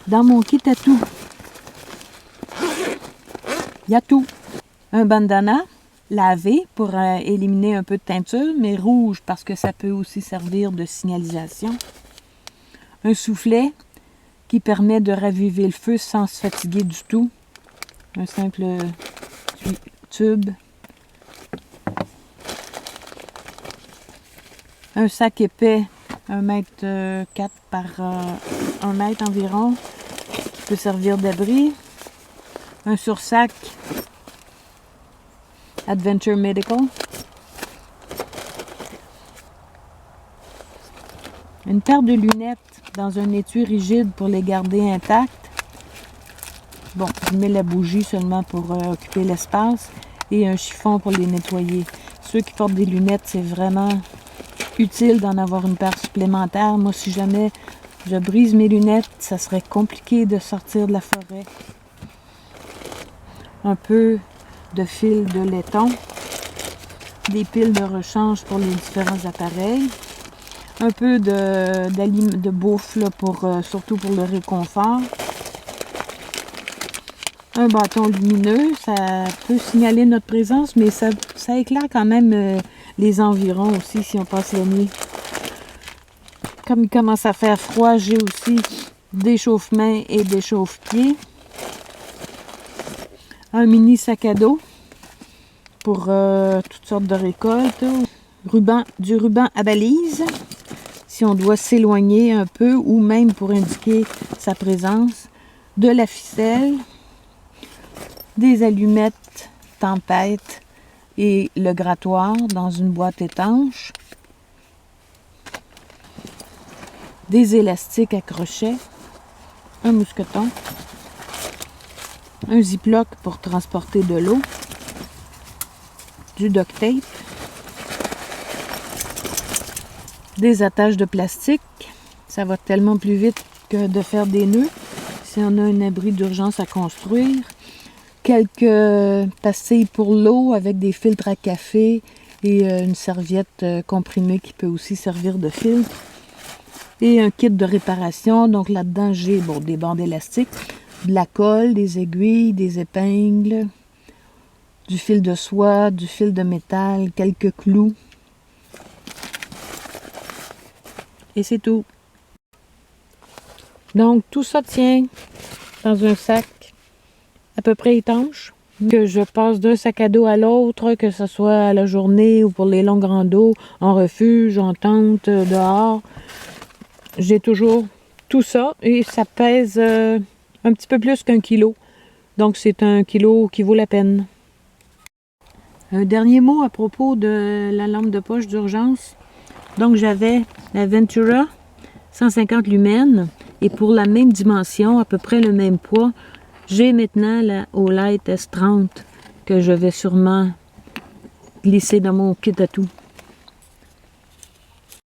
Dans mon kit à tout, il y a tout. Un bandana lavé pour éliminer un peu de teinture, mais rouge parce que ça peut aussi servir de signalisation. Un soufflet qui permet de raviver le feu sans se fatiguer du tout. Un simple tube. Un sac épais, 1,4 m par 1 mètre environ, qui peut servir d'abri. Un sursac Adventure Medical. Une paire de lunettes dans un étui rigide pour les garder intactes. Bon, je mets la bougie seulement pour occuper l'espace et un chiffon pour les nettoyer. Ceux qui portent des lunettes, c'est vraiment utile d'en avoir une paire supplémentaire. Moi, si jamais je brise mes lunettes, ça serait compliqué de sortir de la forêt. Un peu de fil de laiton, des piles de rechange pour les différents appareils, un peu de bouffe là, surtout pour le réconfort, un bâton lumineux, ça peut signaler notre présence, mais ça éclaire quand même les environs aussi si on passe la nuit. Comme il commence à faire froid, j'ai aussi des chauffe-mains et des chauffe-pieds. Un mini sac à dos pour toutes sortes de récoltes. Du ruban à balise, si on doit s'éloigner un peu ou même pour indiquer sa présence. De la ficelle, des allumettes tempête et le grattoir dans une boîte étanche. Des élastiques à crochet, un mousqueton, un ziploc pour transporter de l'eau, du duct tape, des attaches de plastique, ça va tellement plus vite que de faire des nœuds si on a un abri d'urgence à construire, quelques pastilles pour l'eau avec des filtres à café et une serviette comprimée qui peut aussi servir de filtre. Et un kit de réparation, donc là-dedans j'ai des bandes élastiques, de la colle, des aiguilles, des épingles, du fil de soie, du fil de métal, quelques clous. Et c'est tout. Donc tout ça tient dans un sac à peu près étanche, que je passe d'un sac à dos à l'autre, que ce soit à la journée ou pour les longues randos, en refuge, en tente, dehors. J'ai toujours tout ça et ça pèse un petit peu plus qu'1 kilo. Donc c'est 1 kilo qui vaut la peine. Un dernier mot à propos de la lampe de poche d'urgence. Donc j'avais la Ventura 150 lumens et pour la même dimension, à peu près le même poids, j'ai maintenant la Olight S30 que je vais sûrement glisser dans mon kit à tout.